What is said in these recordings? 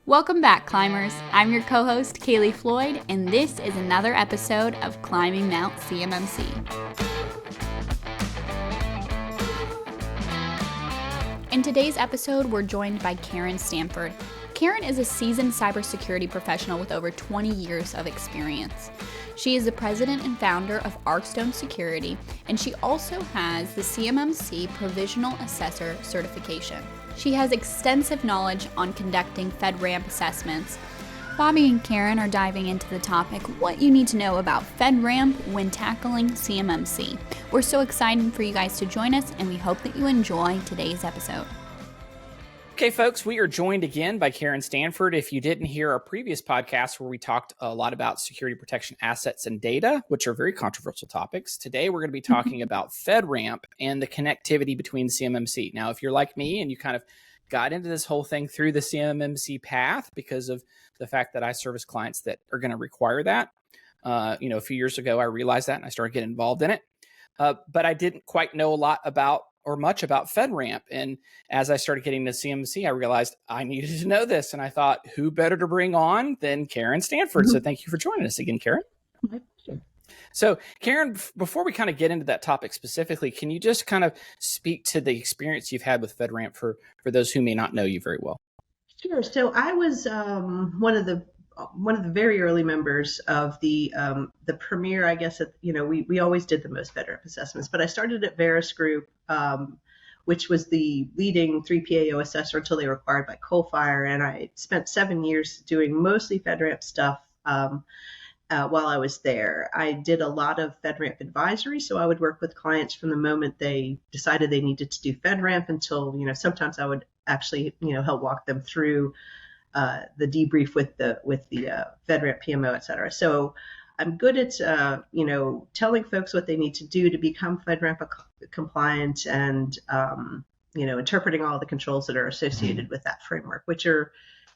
Welcome back, climbers. I'm your co-host, Kaylee Floyd, and this is another episode of Climbing Mount CMMC. In today's episode, we're joined by Karen Stanford. Karen is a seasoned cybersecurity professional with over 20 years of experience. She is the president and founder of Arcstone Security, and she also has the CMMC Provisional Assessor certification. She has extensive knowledge on conducting FedRAMP assessments. Bobby and Karen are diving into the topic, what you need to know about FedRAMP when tackling CMMC. We're so excited for you guys to join us, and we hope that you enjoy today's episode. Okay, folks, we are joined again by Karen Stanford. If you didn't hear our previous podcast where we talked a lot about security protection assets and data, which are very controversial topics, today we're going to be talking about FedRAMP and the connectivity between CMMC. Now, if you're like me and you kind of got into this whole thing through the CMMC path because of the fact that I service clients that are going to require that, a few years ago, I realized that and I started getting involved in it. But I didn't quite know a lot about or much about FedRAMP. And as I started getting to CMMC, I realized I needed to know this. And I thought, who better to bring on than Karen Stanford? So thank you for joining us again, Karen. My pleasure. So Karen, before we kind of get into that topic specifically, can you just kind of speak to the experience you've had with FedRAMP for those who may not know you very well? Sure. So I was one of the very early members of the premier, I guess. We always did the most FedRAMP assessments, but I started at Veris Group, which was the leading 3PAO assessor until they were acquired by Coalfire, and I spent 7 years doing mostly FedRAMP stuff. While I was there, I did a lot of FedRAMP advisory. So I would work with clients from the moment they decided they needed to do FedRAMP until, sometimes I would actually, help walk them through the debrief with the FedRAMP PMO, et cetera. So I'm good at, telling folks what they need to do to become FedRAMP compliant and, interpreting all the controls that are associated with that framework, which are,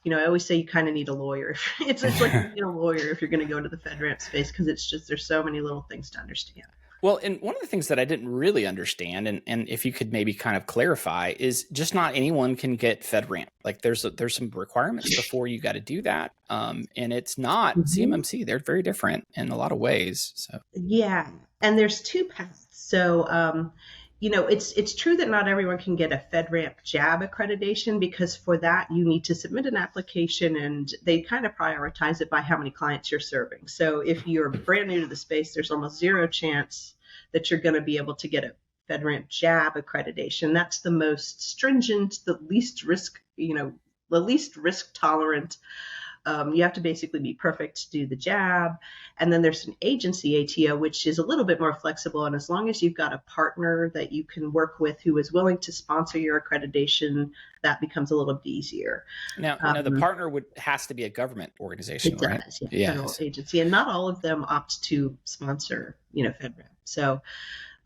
I always say you kind of need a lawyer. It's like you need a lawyer if you're going to go into the FedRAMP space, because it's just, there's so many little things to understand. Well, and one of the things that I didn't really understand, and if you could maybe kind of clarify, is just not anyone can get FedRAMP. Like there's some requirements before you got to do that. And it's not CMMC. They're very different in a lot of ways. So yeah. And there's two paths. So, it's true that not everyone can get a FedRAMP JAB accreditation, because for that you need to submit an application, and they kind of prioritize it by how many clients you're serving. So if you're brand new to the space, there's almost zero chance that you're going to be able to get a FedRAMP JAB accreditation. That's the most stringent, the least risk tolerant. You have to basically be perfect to do the JAB. And then there's an agency ATO, which is a little bit more flexible. And as long as you've got a partner that you can work with who is willing to sponsor your accreditation, that becomes a little bit easier. Now the partner has to be a government organization, it right? Does, yeah. Federal agency. And not all of them opt to sponsor, FedRAMP. So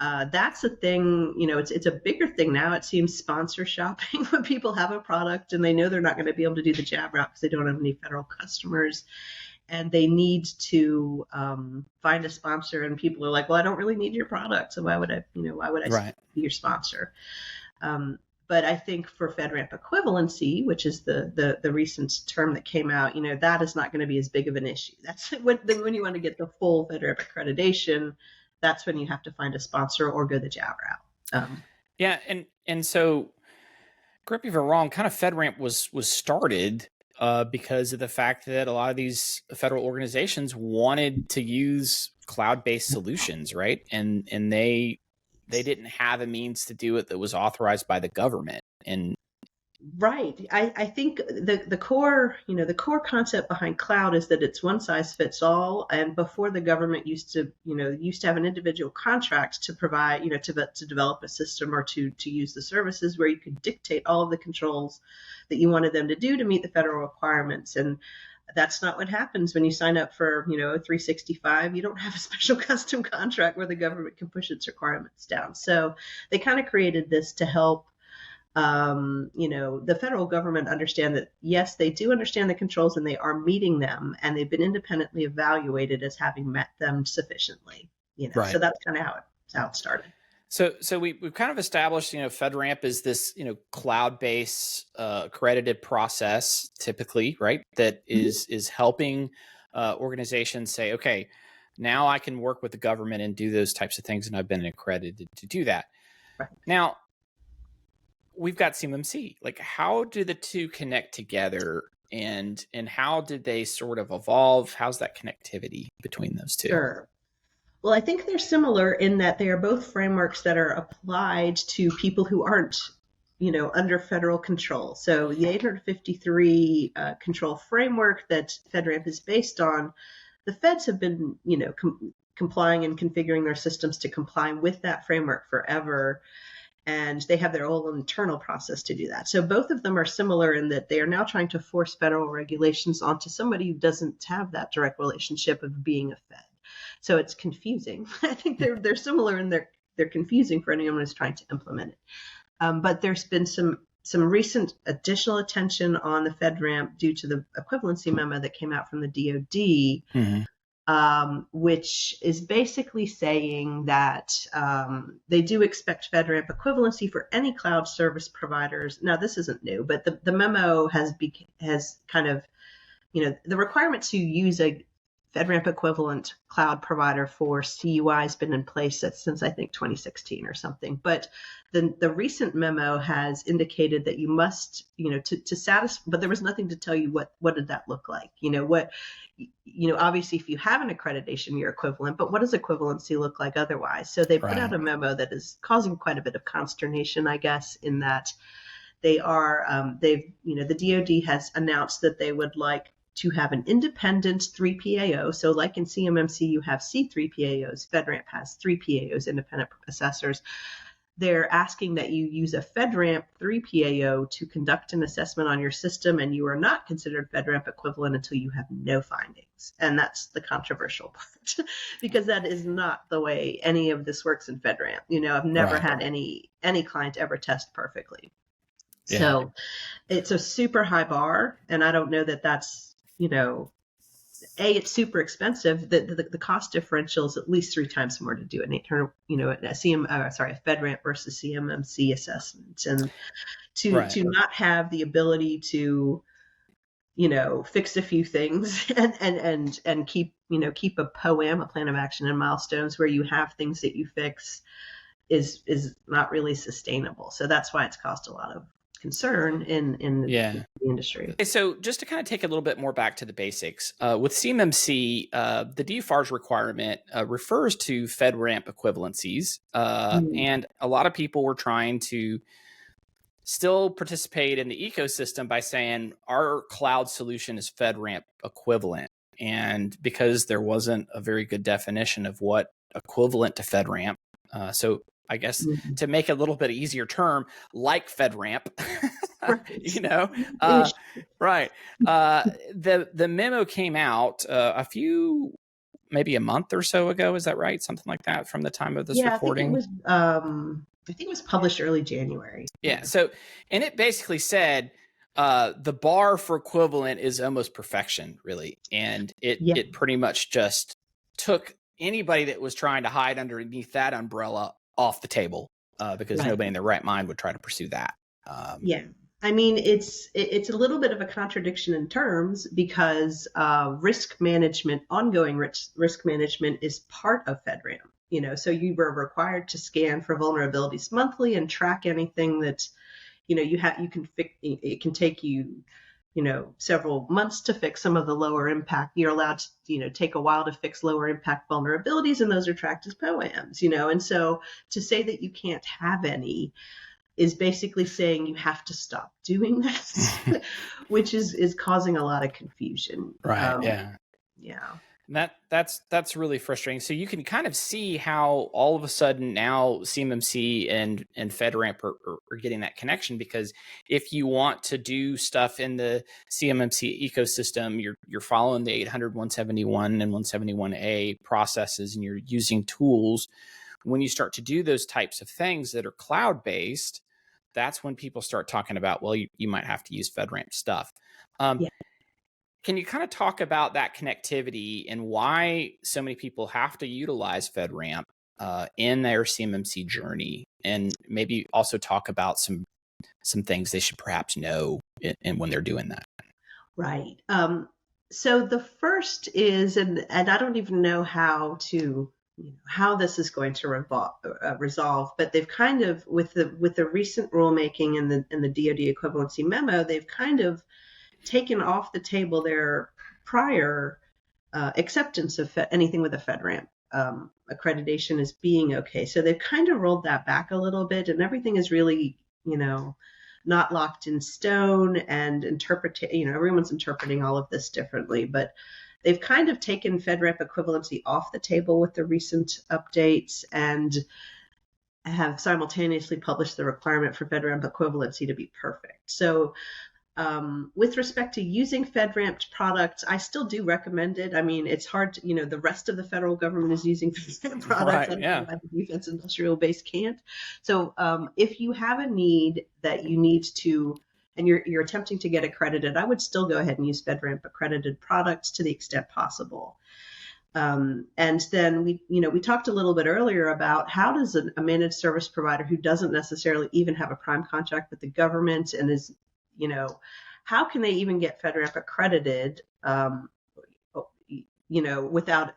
that's the thing, it's a bigger thing now. It seems sponsor shopping when people have a product and they know they're not going to be able to do the JAB route because they don't have any federal customers, and they need to find a sponsor, and people are like, well, I don't really need your product. So why would I Right. be your sponsor? But I think for FedRAMP equivalency, which is the recent term that came out, that is not going to be as big of an issue. That's when you want to get the full FedRAMP accreditation. That's when you have to find a sponsor or go the JAB route. Yeah, and so, correct me if I'm wrong, kind of FedRAMP was started because of the fact that a lot of these federal organizations wanted to use cloud-based solutions, right? And they didn't have a means to do it that was authorized by the government. And right, I think the core concept behind cloud is that it's one size fits all. And before, the government used to have an individual contract to provide, to develop a system or to use the services, where you could dictate all of the controls that you wanted them to do to meet the federal requirements. And that's not what happens when you sign up for, 365. You don't have a special custom contract where the government can push its requirements down. So they kind of created this to help the federal government understand that, yes, they do understand the controls and they are meeting them, and they've been independently evaluated as having met them sufficiently. Right. So that's kind of how it started. So we've kind of established, FedRAMP is this, cloud-based accredited process typically, right? That is helping organizations say, okay, now I can work with the government and do those types of things, and I've been accredited to do that. Right. Now, we've got CMMC. Like, how do the two connect together, and how did they sort of evolve? How's that connectivity between those two? Sure. Well, I think they're similar in that they are both frameworks that are applied to people who aren't, under federal control. So the 853 control framework that FedRAMP is based on, the feds have been, complying and configuring their systems to comply with that framework forever. And they have their own internal process to do that. So both of them are similar in that they are now trying to force federal regulations onto somebody who doesn't have that direct relationship of being a fed. So it's confusing. I think they're similar and they're confusing for anyone who's trying to implement it. But there's been some recent additional attention on the FedRAMP due to the equivalency memo that came out from the DoD, which is basically saying that they do expect FedRAMP equivalency for any cloud service providers. Now, this isn't new, but the memo has kind of, the requirement to use a FedRAMP equivalent cloud provider for CUI has been in place since I think 2016 or something. But the recent memo has indicated that you must, to satisfy, but there was nothing to tell you what did that look like? Obviously if you have an accreditation, you're equivalent, but what does equivalency look like otherwise? So they put out a memo that is causing quite a bit of consternation, I guess, in that the DoD has announced that they would like to have an independent 3PAO. So like in CMMC, you have C3PAOs. FedRAMP has 3PAOs, independent assessors. They're asking that you use a FedRAMP 3PAO to conduct an assessment on your system, and you are not considered FedRAMP equivalent until you have no findings. And that's the controversial part, because that is not the way any of this works in FedRAMP. I've never had any client ever test perfectly. Yeah. So it's a super high bar, and I don't know that that's, it's super expensive. The cost differential is at least 3 times more to do an internal, a FedRAMP versus CMMC assessment, and to not have the ability to, fix a few things and keep a POAM, a plan of action and milestones, where you have things that you fix is not really sustainable. So that's why it's caused a lot of concern in the industry. Okay, so just to kind of take a little bit more back to the basics, with CMMC, the DFARS requirement refers to FedRAMP equivalencies, and a lot of people were trying to still participate in the ecosystem by saying our cloud solution is FedRAMP equivalent, and because there wasn't a very good definition of what equivalent to FedRAMP, so I guess to make a little bit easier term, like FedRAMP, right. The memo came out maybe a month or so ago. Is that right? Something like that from the time of this recording? I think it was published early January. Yeah. So, and it basically said, the bar for equivalent is almost perfection, really. And it pretty much just took anybody that was trying to hide underneath that umbrella off the table, because nobody in their right mind would try to pursue that. I mean, it's a little bit of a contradiction in terms, because risk management, ongoing risk management, is part of FedRAMP. So you were required to scan for vulnerabilities monthly and track anything that you can fix. It can take you several months to fix some of the lower impact. You're allowed to, take a while to fix lower impact vulnerabilities, and those are tracked as POAMs, and so to say that you can't have any is basically saying you have to stop doing this, which is causing a lot of confusion. Right. And that's really frustrating. So you can kind of see how all of a sudden now CMMC and FedRAMP are getting that connection, because if you want to do stuff in the CMMC ecosystem, you're following the 800, 171 and 171A processes, and you're using tools. When you start to do those types of things that are cloud-based, that's when people start talking about, well, you might have to use FedRAMP stuff. Can you kind of talk about that connectivity and why so many people have to utilize FedRAMP in their CMMC journey, and maybe also talk about some things they should perhaps know in when they're doing that. Right. So the first is, and I don't even know how this is going to resolve, but they've kind of, with the recent rulemaking and the DoD equivalency memo, they've kind of taken off the table their prior acceptance of anything with a FedRAMP accreditation as being okay. So they've kind of rolled that back a little bit, and everything is really, not locked in stone, and everyone's interpreting all of this differently, but they've kind of taken FedRAMP equivalency off the table with the recent updates, and have simultaneously published the requirement for FedRAMP equivalency to be perfect. So with respect to using FedRAMP products, I still do recommend it. I mean, it's hard to, the rest of the federal government is using FedRAMP products. Right, yeah. The defense industrial base can't. So if you have a need that you need to, and you're attempting to get accredited, I would still go ahead and use FedRAMP accredited products to the extent possible. And then we talked a little bit earlier about how does a managed service provider who doesn't necessarily even have a prime contract with the government and is, how can they even get FedRAMP accredited, without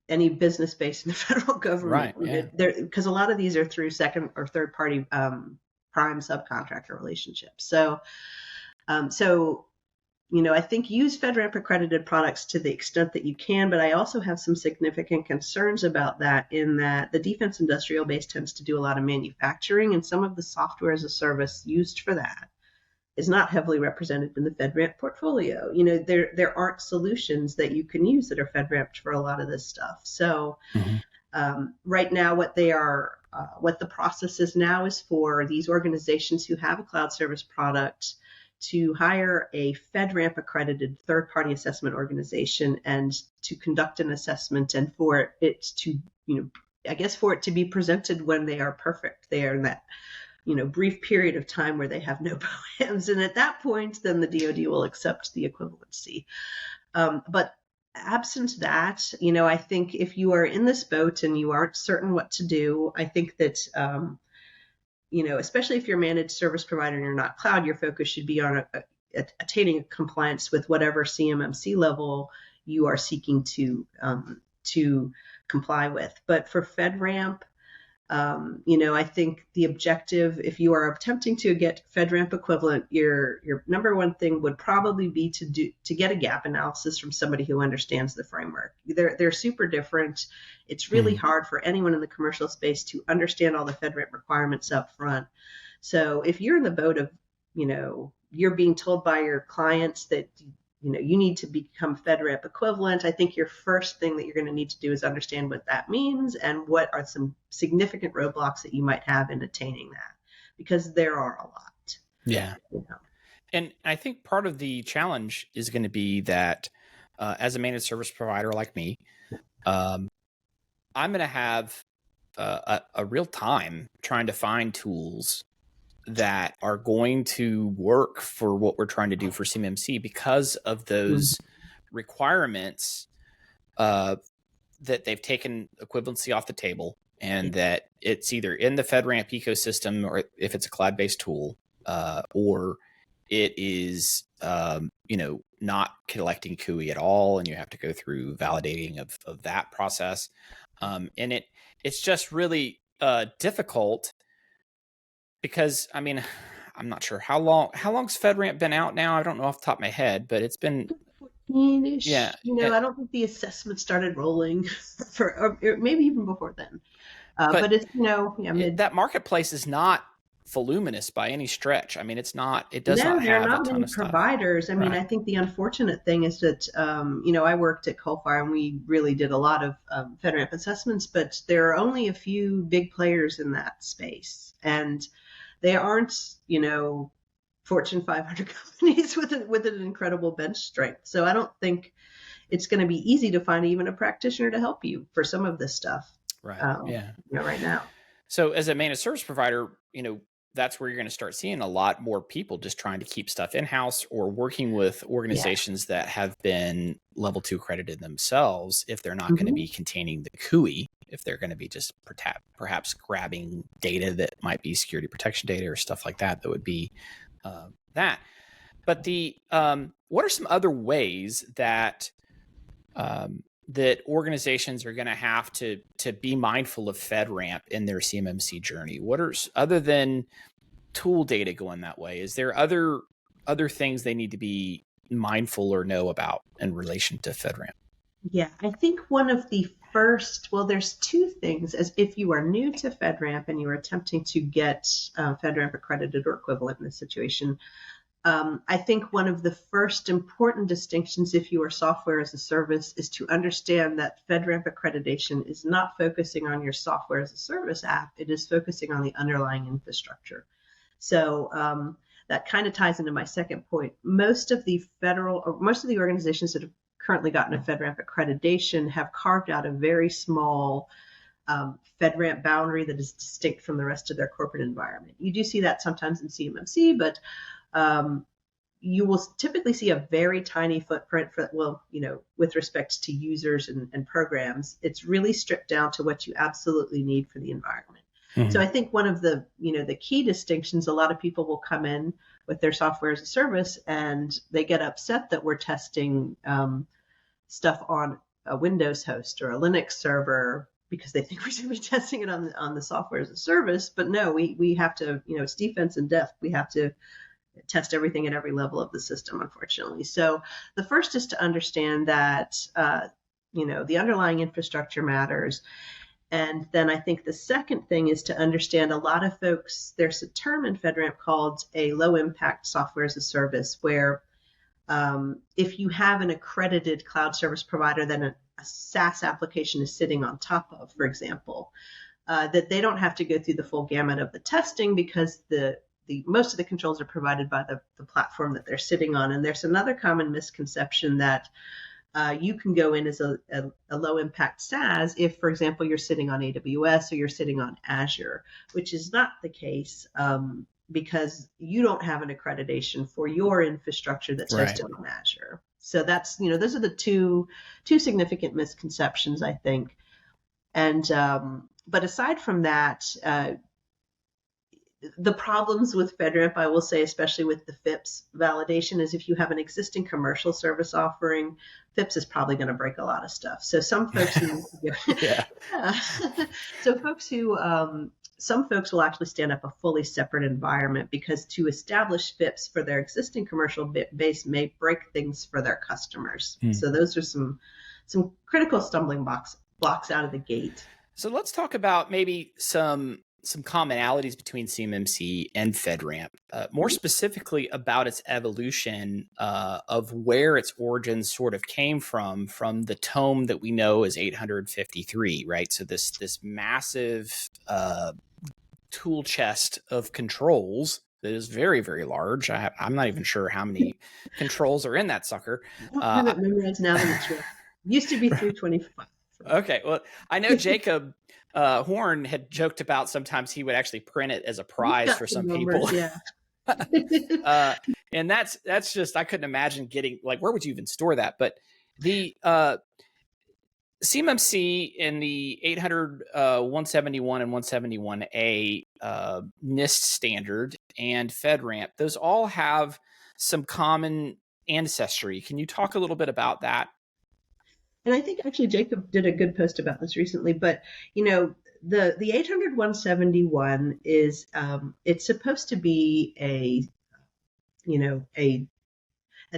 any business based in the federal government? Right. Yeah. Because a lot of these are through second or third party prime subcontractor relationships. So, I think use FedRAMP accredited products to the extent that you can, but I also have some significant concerns about that, in that the defense industrial base tends to do a lot of manufacturing, and some of the software as a service used for that is not heavily represented in the FedRAMP portfolio. There aren't solutions that you can use that are FedRAMPed for a lot of this stuff. So right now, what the process is now is for these organizations who have a cloud service product to hire a FedRAMP accredited third-party assessment organization and to conduct an assessment, and for it to, for it to be presented when they are perfect. They are in that brief period of time where they have no POAMs. And at that point, then the DoD will accept the equivalency. But absent that, I think if you are in this boat and you aren't certain what to do, I think that, especially if you're a managed service provider and you're not cloud, your focus should be on attaining compliance with whatever CMMC level you are seeking to comply with. But for FedRAMP, I think the objective, if you are attempting to get FedRAMP equivalent, your number one thing would probably be to get a gap analysis from somebody who understands the framework. They're super different. It's really hard for anyone in the commercial space to understand all the FedRAMP requirements up front. So if you're in the boat of, you're being told by your clients that you need to become FedRAMP equivalent, I think your first thing that you're going to need to do is understand what that means and what are some significant roadblocks that you might have in attaining that, because there are a lot. Yeah. And I think part of the challenge is going to be that as a managed service provider like me, I'm going to have a real time trying to find tools that are going to work for what we're trying to do for CMMC, because of those requirements that they've taken equivalency off the table, and that it's either in the FedRAMP ecosystem, or if it's a cloud-based tool, or it is, not collecting CUI at all, and you have to go through validating of that process. And it's just really difficult. Because, I'm not sure how long's FedRAMP been out now? I don't know off the top of my head, but it's been 14-ish. Yeah. I don't think the assessment started rolling or maybe even before then. But it's, that marketplace is not voluminous by any stretch. It's not, it does not have a ton of stuff. Providers. I think the unfortunate thing is that, I worked at Coalfire and we really did a lot of FedRAMP assessments, but there are only a few big players in that space. And they aren't, Fortune 500 companies with an incredible bench strength. So I don't think it's going to be easy to find even a practitioner to help you for some of this stuff. Right. Right now. So as a managed service provider, that's where you're going to start seeing a lot more people just trying to keep stuff in-house, or working with organizations that have been level 2 accredited themselves, if they're not going to be containing the CUI. if they're going to be just perhaps grabbing data that might be security protection data or stuff like that, that would be that. But what are some other ways that that organizations are going to have to be mindful of FedRAMP in their CMMC journey? What are, other than tool data going that way, is there other things they need to be mindful or know about in relation to FedRAMP? Yeah, I think one of the first, well, there's two things. As if you are new to FedRAMP and you are attempting to get FedRAMP accredited or equivalent in this situation, I think one of the first important distinctions, if you are software as a service, is to understand that FedRAMP accreditation is not focusing on your software as a service app. It is focusing on the underlying infrastructure. So that kind of ties into my second point. Most of the organizations that have currently gotten a FedRAMP accreditation have carved out a very small FedRAMP boundary that is distinct from the rest of their corporate environment. You do see that sometimes in CMMC, but you will typically see a very tiny footprint with respect to users and programs. It's really stripped down to what you absolutely need for the environment. Mm-hmm. So I think one of the key distinctions, a lot of people will come in with their software as a service and they get upset that we're testing stuff on a Windows host or a Linux server because they think we should be testing it on the software as a service. But no, we have to, it's defense in depth. We have to test everything at every level of the system, unfortunately. So the first is to understand that, the underlying infrastructure matters. And then I think the second thing is to understand a lot of folks, there's a term in FedRAMP called a low impact software as a service, where if you have an accredited cloud service provider that a SaaS application is sitting on top of, for example, that they don't have to go through the full gamut of the testing because most of the controls are provided by the platform that they're sitting on. And there's another common misconception that you can go in as a low impact SaaS if, for example, you're sitting on AWS or you're sitting on Azure, which is not the case because you don't have an accreditation for your infrastructure that's hosted on Azure. So that's, those are the two significant misconceptions, I think. And but aside from that, the problems with FedRAMP, I will say, especially with the FIPS validation, is if you have an existing commercial service offering, FIPS is probably going to break a lot of stuff. So some folks some folks will actually stand up a fully separate environment because to establish FIPS for their existing commercial base may break things for their customers. So those are some critical stumbling blocks out of the gate. So let's talk about maybe some commonalities between CMMC and FedRAMP, more specifically about its evolution of where its origins sort of came from the tome that we know as 853, right? So this massive tool chest of controls that is very, very large. I'm not even sure how many controls are in that sucker. I don't have it memorized now that it's used to be 325. Okay, well, I know Jacob Horn had joked about sometimes he would actually print it as a prize for some people. Yeah. And that's just, I couldn't imagine getting, like, where would you even store that? But the CMMC in the 800, 171 and 171A NIST standard and FedRAMP, those all have some common ancestry. Can you talk a little bit about that? And I think actually Jacob did a good post about this recently, but the 800 171 is it's supposed to be a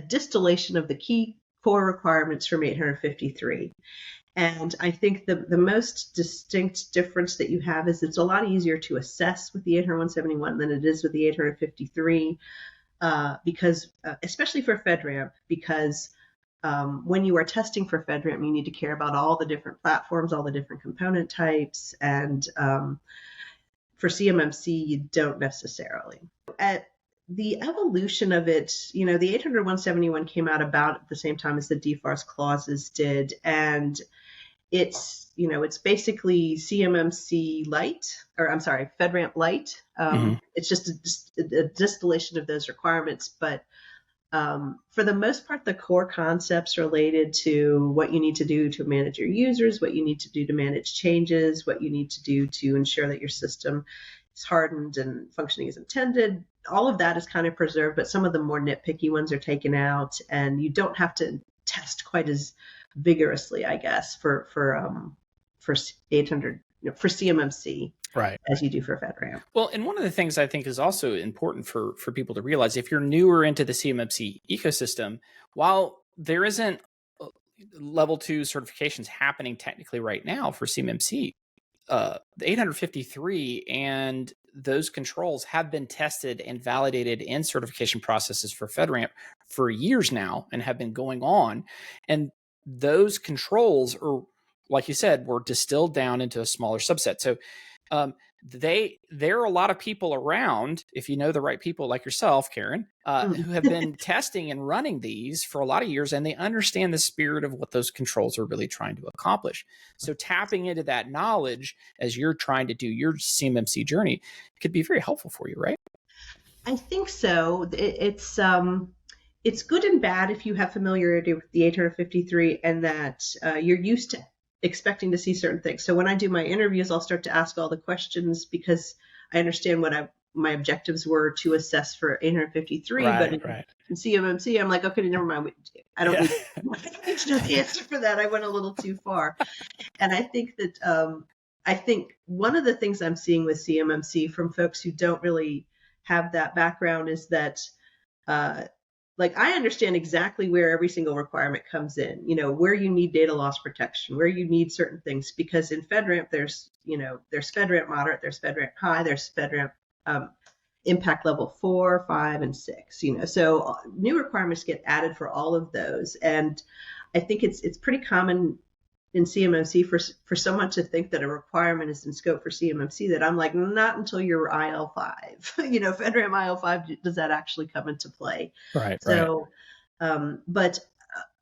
distillation of the key core requirements from 853. And I think the most distinct difference that you have is it's a lot easier to assess with the 800 171 than it is with the 853 because especially for FedRAMP, because when you are testing for FedRAMP, you need to care about all the different platforms, all the different component types. And for CMMC, you don't necessarily. At the evolution of it, the 800 171 came out about at the same time as the DFARS clauses did. And it's basically CMMC light, or I'm sorry, FedRAMP light. It's just a distillation of those requirements, but For the most part, the core concepts related to what you need to do to manage your users, what you need to do to manage changes, what you need to do to ensure that your system is hardened and functioning as intended, all of that is kind of preserved, but some of the more nitpicky ones are taken out, and you don't have to test quite as vigorously, I guess, for 800, for CMMC. Right. As you do for FedRAMP. Well, and one of the things I think is also important for people to realize, if you're newer into the CMMC ecosystem, while there isn't level 2 certifications happening technically right now for CMMC, the 853 and those controls have been tested and validated in certification processes for FedRAMP for years now and have been going on. And those controls are, like you said, were distilled down into a smaller subset. So there are a lot of people around, if you know the right people like yourself, Karen, who have been testing and running these for a lot of years, and they understand the spirit of what those controls are really trying to accomplish. So tapping into that knowledge as you're trying to do your CMMC journey could be very helpful for you, right? I think so. It's good and bad if you have familiarity with the 853 and that you're used to expecting to see certain things. So when I do my interviews, I'll start to ask all the questions because I understand what my objectives were to assess for 853. But in CMMC, I'm like, okay, never mind. I don't need to know the answer for that. I went a little too far. And I think that I think one of the things I'm seeing with CMMC from folks who don't really have that background is that like I understand exactly where every single requirement comes in, where you need data loss protection, where you need certain things, because in FedRAMP, there's FedRAMP moderate, there's FedRAMP high, there's FedRAMP impact level 4, 5, and 6, so new requirements get added for all of those. And I think it's pretty common in CMMC for someone to think that a requirement is in scope for CMMC, that I'm like, not until you're IL5, FedRAMP IL5, does that actually come into play? Right. So, but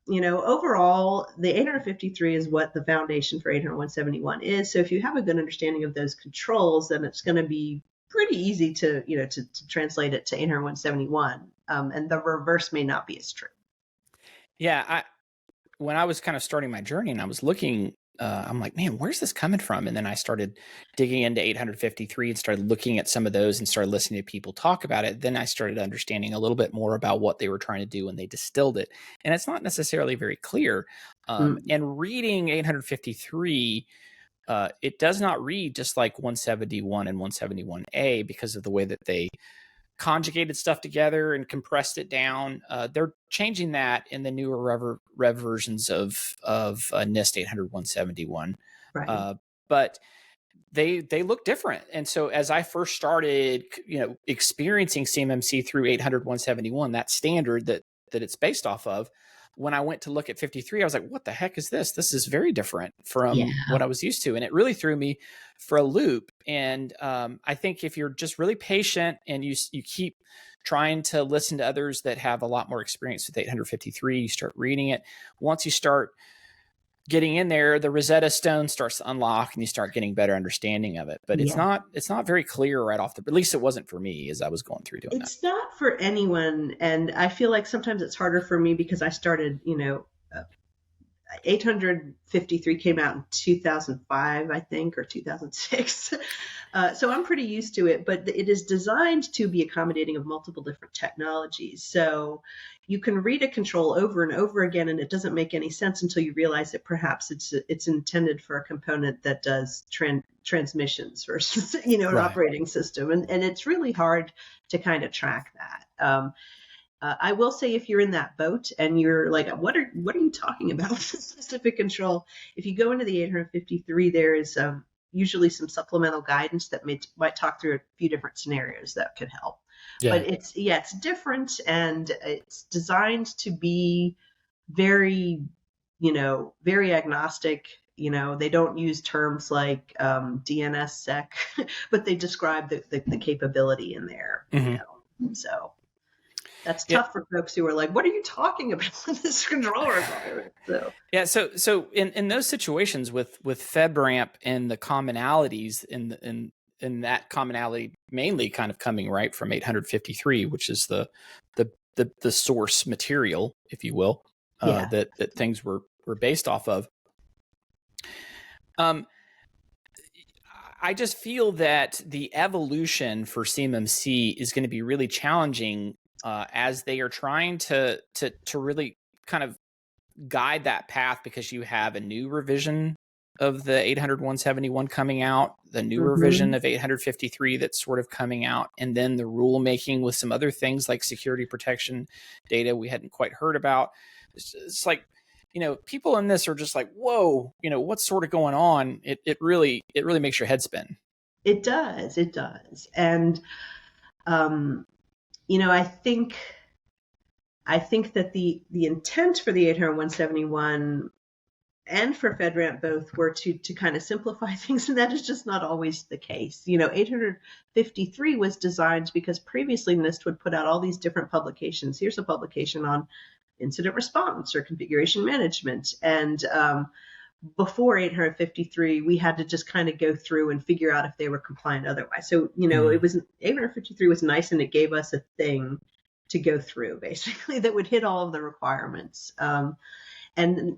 overall, the 853 is what the foundation for 80171 is. So if you have a good understanding of those controls, then it's going to be pretty easy to translate it to 80171. And the reverse may not be as true. Yeah. When I was kind of starting my journey and I was looking, I'm like, man, where's this coming from? And then I started digging into 853 and started looking at some of those and started listening to people talk about it. Then I started understanding a little bit more about what they were trying to do when they distilled it. And it's not necessarily very clear. And reading 853, it does not read just like 171 and 171A because of the way that they conjugated stuff together and compressed it down. They're changing that in the newer rev versions of NIST 800-171. Right. But they look different. And so as I first started, experiencing CMMC through 800-171, that standard that it's based off of, when I went to look at 53, I was like, what the heck is this? This is very different from what I was used to. And it really threw me for a loop. And I think if you're just really patient and you keep trying to listen to others that have a lot more experience with 853, you start reading it. Once you start getting in there, the Rosetta Stone starts to unlock and you start getting better understanding of it. But it's not very clear right off at least it wasn't for me as I was going through doing that. It's not for anyone. And I feel like sometimes it's harder for me because I started, 853 came out in 2005, I think, or 2006. So I'm pretty used to it, but it is designed to be accommodating of multiple different technologies. So you can read a control over and over again, and it doesn't make any sense until you realize that perhaps it's intended for a component that does transmissions versus, an operating system. And it's really hard to kind of track that. I will say, if you're in that boat and you're like, what are you talking about with this specific control? If you go into the 853, there is usually some supplemental guidance that might talk through a few different scenarios that could help. Yeah. But it's different, and it's designed to be very, very agnostic. They don't use terms like DNSSEC, but they describe the capability in there. Mm-hmm. So. That's tough for folks who are like, what are you talking about with this control requirement? So in those situations with FedRAMP and the commonalities in that commonality mainly kind of coming right from 853, which is the the source material, if you will, that things were based off of. I just feel that the evolution for CMMC is going to be really challenging as they are trying to really kind of guide that path, because you have a new revision of the 800-171 coming out, the new revision of 853 that's sort of coming out, and then the rulemaking with some other things like security protection data we hadn't quite heard about. It's like, people in this are just like, whoa, what's sort of going on? It really makes your head spin. It does. And, I think that the intent for the 800-171 and for FedRAMP both were to kind of simplify things, and that is just not always the case. 853 was designed because previously NIST would put out all these different publications. Here's a publication on incident response or configuration management. And before 853, we had to just kind of go through and figure out if they were compliant otherwise. So, it was 853 was nice, and it gave us a thing to go through basically that would hit all of the requirements. And,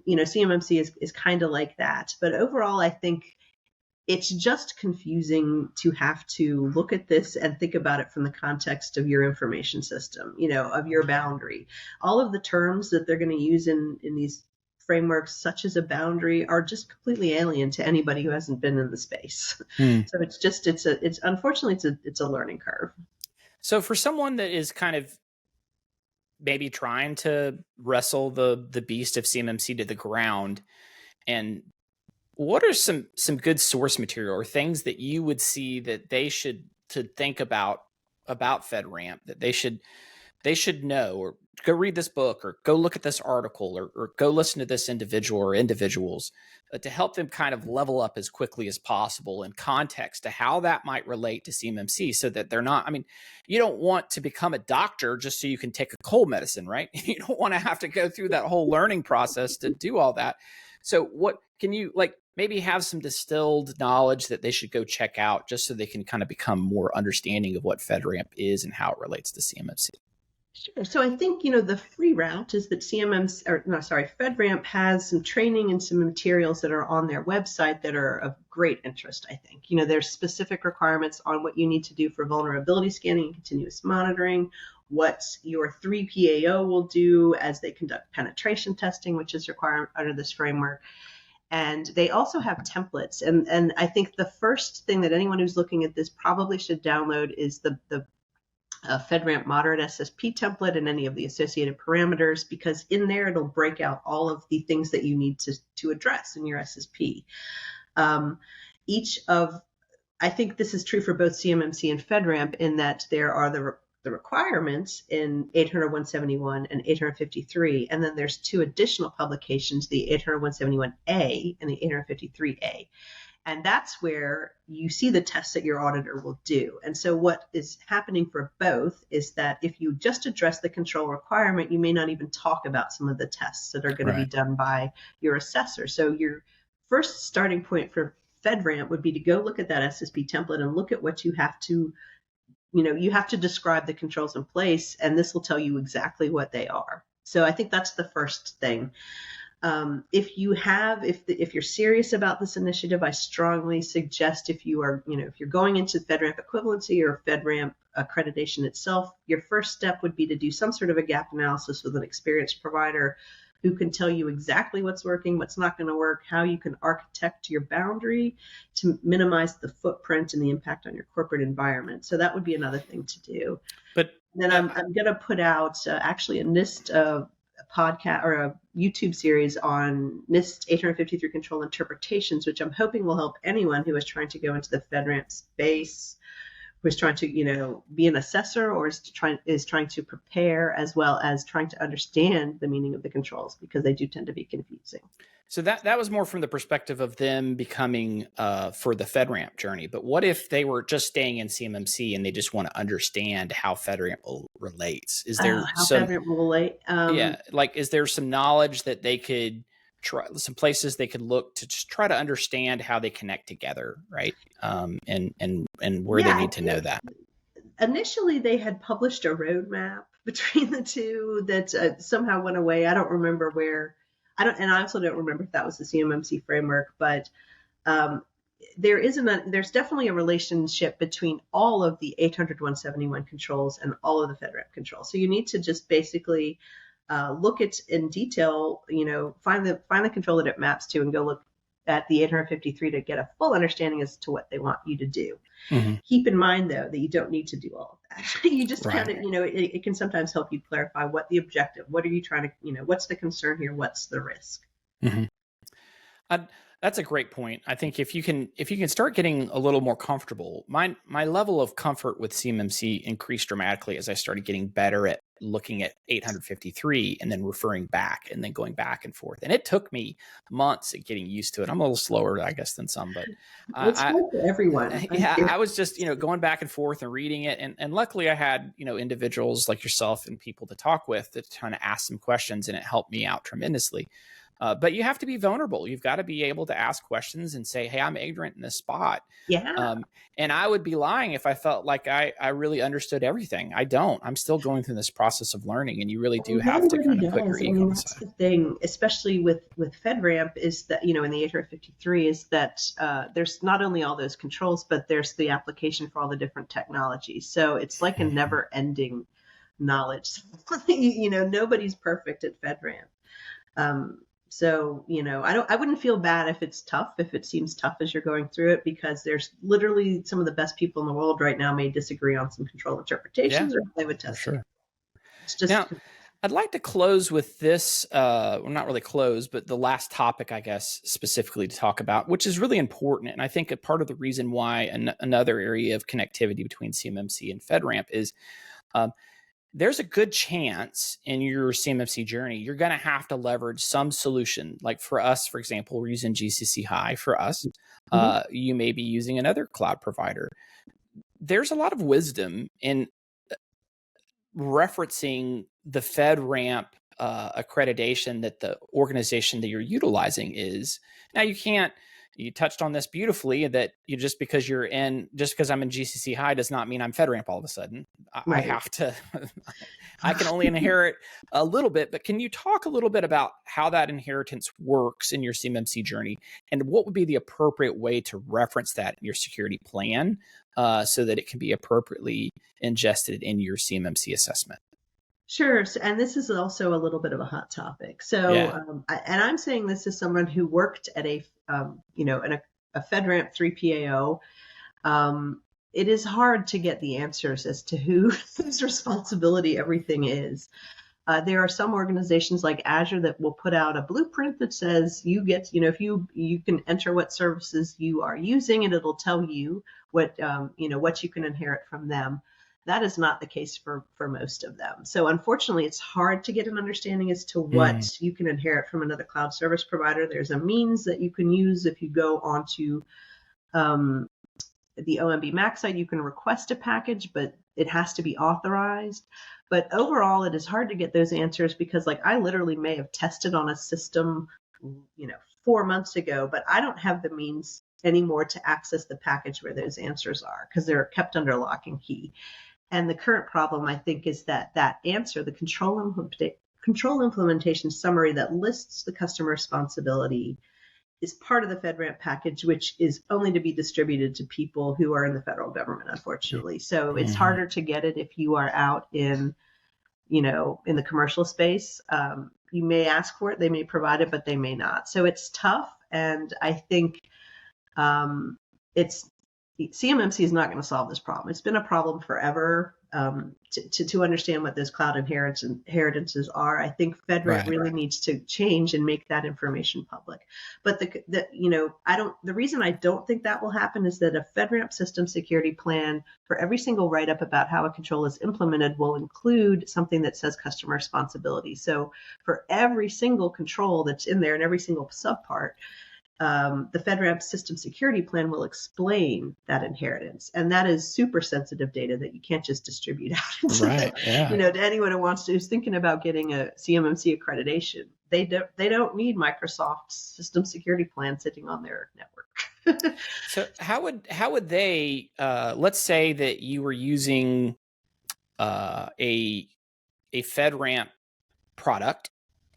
CMMC is kind of like that. But overall, I think it's just confusing to have to look at this and think about it from the context of your information system, of your boundary. All of the terms that they're going to use in these frameworks, such as a boundary, are just completely alien to anybody who hasn't been in the space. So unfortunately, it's a learning curve. So for someone that is kind of maybe trying to wrestle the beast of CMMC to the ground, and what are some good source material or things that you would see that they should to think about FedRAMP, that they should know, or go read this book, or go look at this article, or go listen to this individual or individuals, to help them kind of level up as quickly as possible in context to how that might relate to CMMC, so that they're not, you don't want to become a doctor just so you can take a cold medicine, right? You don't want to have to go through that whole learning process to do all that. So what can you maybe have some distilled knowledge that they should go check out, just so they can kind of become more understanding of what FedRAMP is and how it relates to CMMC? Sure. So I think, the free route is that FedRAMP has some training and some materials that are on their website that are of great interest, I think. There's specific requirements on what you need to do for vulnerability scanning and continuous monitoring, what your 3PAO will do as they conduct penetration testing, which is required under this framework. And they also have templates. And I think the first thing that anyone who's looking at this probably should download is the FedRAMP moderate SSP template and any of the associated parameters, because in there it'll break out all of the things that you need to address in your SSP. I think this is true for both CMMC and FedRAMP, in that there are the requirements in 800-171 and 853, and then there's two additional publications, the 800-171A and the 853A. And that's where you see the tests that your auditor will do. And so what is happening for both is that if you just address the control requirement, you may not even talk about some of the tests that are going to be done by your assessor. So your first starting point for FedRAMP would be to go look at that SSP template and look at what you have to, you have to describe the controls in place, and this will tell you exactly what they are. So I think that's the first thing. If you're serious about this initiative, I strongly suggest, if you're going into FedRAMP equivalency or FedRAMP accreditation itself, your first step would be to do some sort of a gap analysis with an experienced provider who can tell you exactly what's working, what's not going to work, how you can architect your boundary to minimize the footprint and the impact on your corporate environment. So that would be another thing to do. But then I'm going to put out actually a NIST podcast or a YouTube series on NIST 853 control interpretations, which I'm hoping will help anyone who is trying to go into the FedRAMP space, who is trying to, be an assessor, or is trying to prepare, as well as trying to understand the meaning of the controls, because they do tend to be confusing. So that was more from the perspective of them becoming for the FedRAMP journey. But what if they were just staying in CMMC and they just want to understand how FedRAMP relates? Is there FedRAMP will relate? Is there some knowledge that they could try, some places they could look to just try to understand how they connect together, right? And where they need to know that. Initially, they had published a roadmap between the two that somehow went away. I don't remember where. And I also don't remember if that was the CMMC framework, but um, there's definitely a relationship between all of the 800.171 controls and all of the FedRAMP controls. So you need to just basically look at in detail, find the control that it maps to and go look at the 853 to get a full understanding as to what they want you to do. Mm-hmm. Keep in mind, though, that you don't need to do all of that. You just Right. kind of, it can sometimes help you clarify what the objective, what are you trying to, what's the concern here, what's the risk. Mm-hmm. That's a great point. I think if you can start getting a little more comfortable, my level of comfort with CMMC increased dramatically as I started getting better at looking at 853 and then referring back and then going back and forth. And it took me months at getting used to it. I'm a little slower, I guess, than some, but it's hard for everyone. I was just, going back and forth and reading it. And luckily I had, individuals like yourself and people to talk with to kind of ask some questions, and it helped me out tremendously. But you have to be vulnerable. You've got to be able to ask questions and say, hey, I'm ignorant in this spot. Yeah. And I would be lying if I felt like I really understood everything. I don't. I'm still going through this process of learning, and you really do have to kind of put your ego on the that's side. the thing, especially with FedRAMP, is that, in the 853 is that there's not only all those controls, but there's the application for all the different technologies. So it's like a never ending knowledge. Nobody's perfect at FedRAMP. So, I wouldn't feel bad if it's tough, if it seems tough as you're going through it, because there's literally some of the best people in the world right now may disagree on some control interpretations or they would test it. It's just. Now, I'd like to close with this, well, not really close, but the last topic, I guess, specifically to talk about, which is really important. And I think a part of the reason why another area of connectivity between CMMC and FedRAMP is there's a good chance in your CMMC journey, you're going to have to leverage some solution. Like for us, for example, we're using GCC High for us. You may be using another cloud provider. There's a lot of wisdom in referencing the FedRAMP accreditation that the organization that you're utilizing is. Now you touched on this beautifully, that just because I'm in GCC High does not mean I'm FedRAMP all of a sudden. Right. I have to, I can only inherit a little bit, but can you talk a little bit about how that inheritance works in your CMMC journey, and what would be the appropriate way to reference that in your security plan so that it can be appropriately ingested in your CMMC assessment? Sure. And this is also a little bit of a hot topic. So, yeah. I'm saying this as someone who worked at a FedRAMP 3PAO. It is hard to get the answers as to whose responsibility everything is. There are some organizations like Azure that will put out a blueprint that says you get, if you can enter what services you are using, and it'll tell you what you can inherit from them. That is not the case for most of them. So unfortunately, it's hard to get an understanding as to what you can inherit from another cloud service provider. There's a means that you can use if you go onto the OMB Max site. You can request a package, but it has to be authorized. But overall, it is hard to get those answers because, I literally may have tested on a system, 4 months ago, but I don't have the means anymore to access the package where those answers are because they're kept under lock and key. And the current problem, I think, is that answer, the control implementation summary that lists the customer responsibility, is part of the FedRAMP package, which is only to be distributed to people who are in the federal government, unfortunately. So it's harder to get it if you are out in the commercial space. You may ask for it, they may provide it, but they may not. So it's tough. And I think CMMC is not going to solve this problem. It's been a problem forever to understand what those cloud inheritances are. I think FedRAMP really needs to change and make that information public. But the reason I don't think that will happen is that a FedRAMP system security plan for every single write-up about how a control is implemented will include something that says customer responsibility. So for every single control that's in there and every single subpart, the FedRAMP system security plan will explain that inheritance, and that is super sensitive data that you can't just distribute out to anyone who's thinking about getting a CMMC accreditation. They don't need Microsoft's system security plan sitting on their network. So how would they let's say that you were using a a FedRAMP product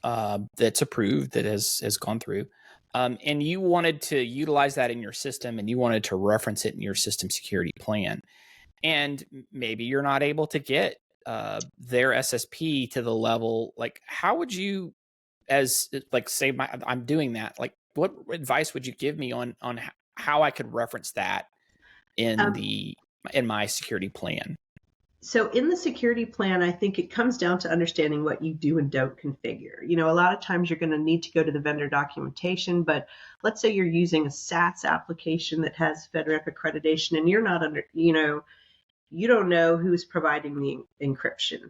that's approved, that has gone through, and you wanted to utilize that in your system, and you wanted to reference it in your system security plan, and maybe you're not able to get their SSP to the level, like, how would you, as like, say I'm doing that, like, what advice would you give me on how I could reference that in my security plan? So in the security plan, I think it comes down to understanding what you do and don't configure. A lot of times you're going to need to go to the vendor documentation, but let's say you're using a SaaS application that has FedRAMP accreditation and you're not you don't know who's providing the encryption.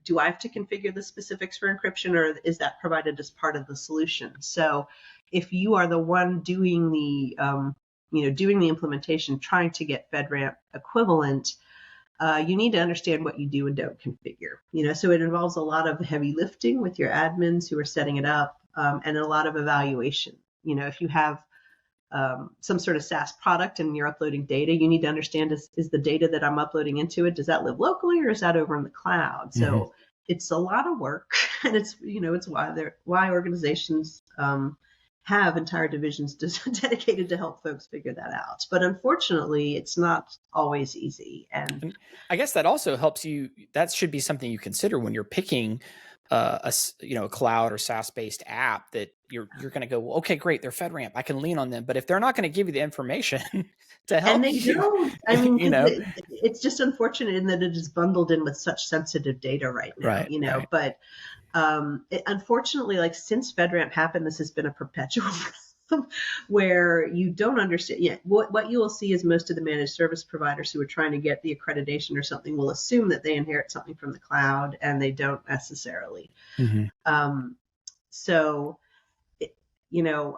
Do I have to configure the specifics for encryption, or is that provided as part of the solution? So if you are the one doing the implementation, trying to get FedRAMP equivalent, you need to understand what you do and don't configure. So it involves a lot of heavy lifting with your admins who are setting it up, and a lot of evaluation. If you have some sort of SaaS product and you're uploading data, you need to understand, is the data that I'm uploading into it, does that live locally or is that over in the cloud? Mm-hmm. So it's a lot of work, and it's why organizations have entire divisions dedicated to help folks figure that out. But unfortunately, it's not always easy. And I guess that also helps you. That should be something you consider when you're picking a cloud or SaaS-based app, that you're going to go, well, okay, great, they're FedRAMP, I can lean on them. But if they're not going to give you the information to help, and they don't. I mean, it's just unfortunate in that it is bundled in with such sensitive data right now. Right. But unfortunately, like, since FedRAMP happened, this has been a perpetual problem where you don't understand. Yeah, what you will see is most of the managed service providers who are trying to get the accreditation or something will assume that they inherit something from the cloud, and they don't necessarily. Mm-hmm. So,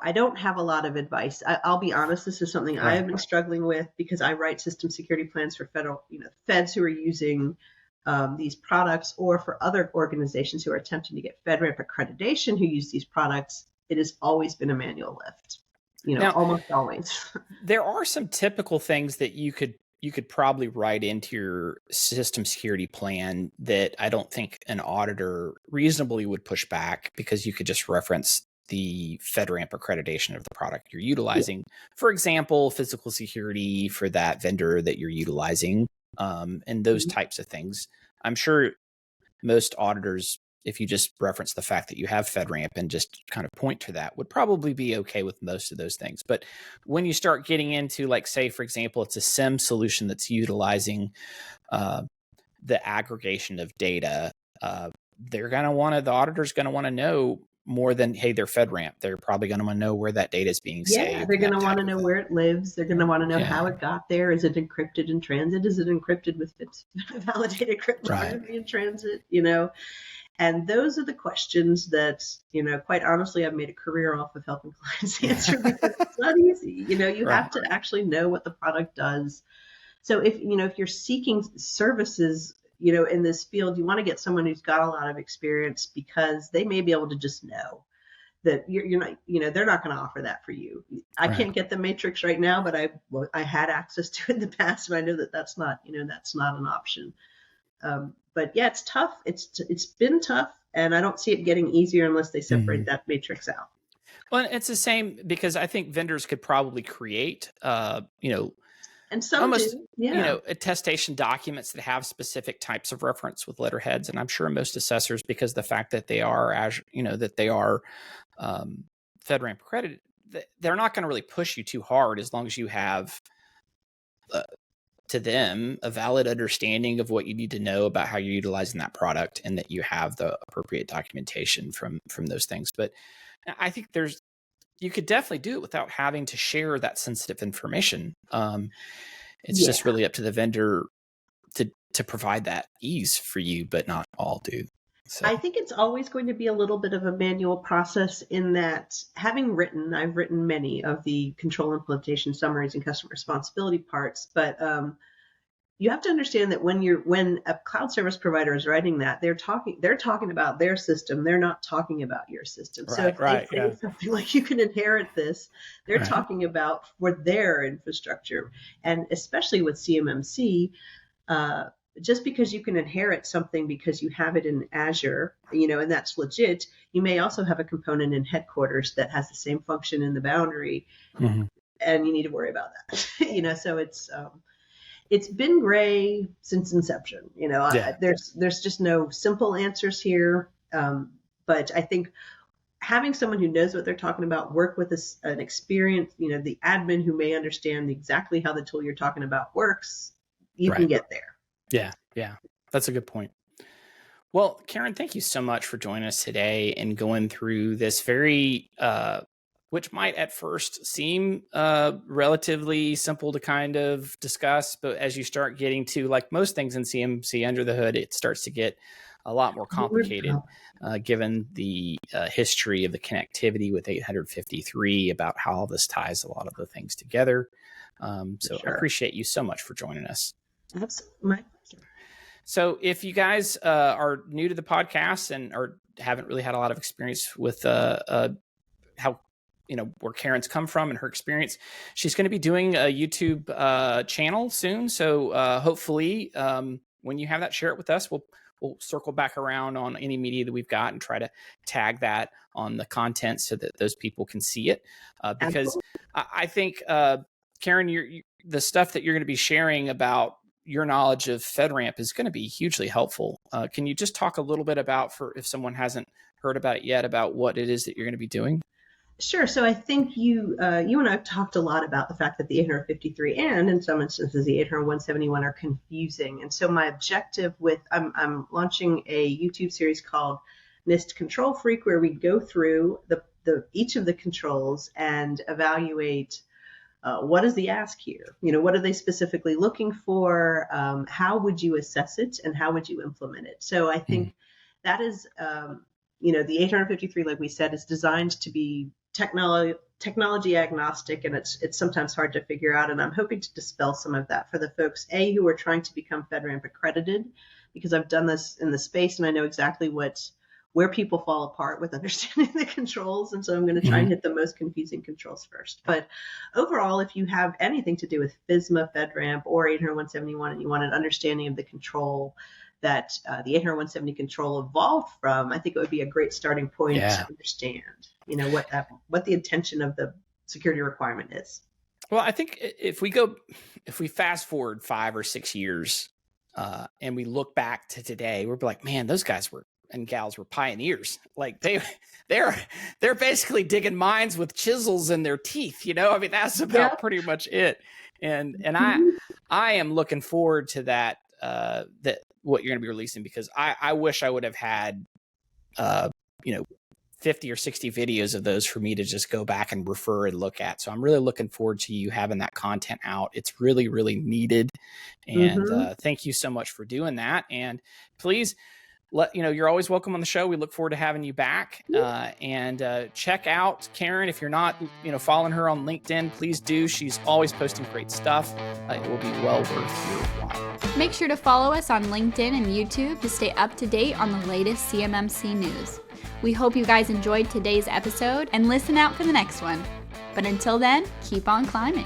I don't have a lot of advice. I'll be honest, this is something I have been struggling with, because I write system security plans for federal, feds who are using these products, or for other organizations who are attempting to get FedRAMP accreditation who use these products. It has always been a manual lift, now, almost always. There are some typical things that you could probably write into your system security plan that I don't think an auditor reasonably would push back, because you could just reference the FedRAMP accreditation of the product you're utilizing. Yeah. For example, physical security for that vendor that you're utilizing, and those types of things. I'm sure most auditors, if you just reference the fact that you have FedRAMP and just kind of point to that, would probably be okay with most of those things. But when you start getting into, like, say, for example, it's a SIM solution that's utilizing the aggregation of data, the auditor's going to want to know more than, hey, they're FedRAMP. They're probably going to want to know where that data is being saved. Yeah, they're going to want to know where it lives. They're going to want to know how it got there. Is it encrypted in transit? Is it encrypted with validated cryptography in transit? And those are the questions that, quite honestly, I've made a career off of helping clients answer, because it's not easy. You have to actually know what the product does. So if you're seeking services, in this field, you want to get someone who's got a lot of experience, because they may be able to just know that you're not, they're not going to offer that for you. I can't get the matrix right now, but I had access to it in the past, and I know that that's not an option. But yeah, it's tough. It's been tough, and I don't see it getting easier unless they separate that matrix out. Well, it's the same, because I think vendors could probably create, and some almost, do, attestation documents that have specific types of reference with letterheads. And I'm sure most assessors, because the fact that they are FedRAMP accredited, they're not going to really push you too hard, as long as you have, to them, a valid understanding of what you need to know about how you're utilizing that product, and that you have the appropriate documentation from those things. But I think you could definitely do it without having to share that sensitive information. It's just really up to the vendor to provide that ease for you, but not all do. So. I think it's always going to be a little bit of a manual process, in that, I've written many of the control implementation summaries and customer responsibility parts, but you have to understand that when a cloud service provider is writing that, they're talking about their system. They're not talking about your system. So if they say something like, you can inherit this, they're talking about for their infrastructure. And especially with CMMC, just because you can inherit something because you have it in Azure, and that's legit, you may also have a component in headquarters that has the same function in the boundary, and you need to worry about that. So it's been gray since inception. There's just no simple answers here. But I think having someone who knows what they're talking about, work with an experienced, the admin who may understand exactly how the tool you're talking about works, you can get there. Yeah. That's a good point. Well, Karen, thank you so much for joining us today and going through this very, which might at first seem relatively simple to kind of discuss, but as you start getting to, like most things in CMMC under the hood, it starts to get a lot more complicated, given the history of the connectivity with 853, about how all this ties a lot of the things together. So I appreciate you so much for joining us. Absolutely. My pleasure. So if you guys are new to the podcast and or haven't really had a lot of experience with how, where Karen's come from and her experience, she's going to be doing a YouTube channel soon. So hopefully when you have that, share it with us. We'll circle back around on any media that we've got and try to tag that on the content so that those people can see it. Because I think, Karen, the stuff that you're going to be sharing about your knowledge of FedRAMP is going to be hugely helpful. Can you just talk a little bit about, for if someone hasn't heard about it yet, about what it is that you're going to be doing? Sure. So I think you and I have talked a lot about the fact that the 853 and in some instances the 800 171 are confusing. And so my objective I'm launching a YouTube series called NIST Control Freak, where we go through each of the controls and evaluate what is the ask here? What are they specifically looking for? How would you assess it and how would you implement it? So I think that is, the 853, like we said, is designed to be technology agnostic, and it's sometimes hard to figure out. And I'm hoping to dispel some of that for the folks, who are trying to become FedRAMP accredited, because I've done this in the space and I know exactly where people fall apart with understanding the controls. And so I'm going to try and hit the most confusing controls first. But overall, if you have anything to do with FSMA, FedRAMP, or 800 171, and you want an understanding of the control that the 800 170 control evolved from, I think it would be a great starting point to understand, what the intention of the security requirement is. Well, I think if we fast forward 5 or 6 years and we look back to today, we're like, man, those guys and gals were pioneers. Like they're basically digging mines with chisels in their teeth. That's about pretty much it. And I am looking forward to that what you're going to be releasing, because I wish I would have had 50 or 60 videos of those for me to just go back and refer and look at. So I'm really looking forward to you having that content out. It's really, really needed. And thank you so much for doing that. And please you're always welcome on the show. We look forward to having you back. And check out Karen. If you're not, following her on LinkedIn, please do. She's always posting great stuff. It will be well worth your while. Make sure to follow us on LinkedIn and YouTube to stay up to date on the latest CMMC news. We hope you guys enjoyed today's episode and listen out for the next one. But until then, keep on climbing.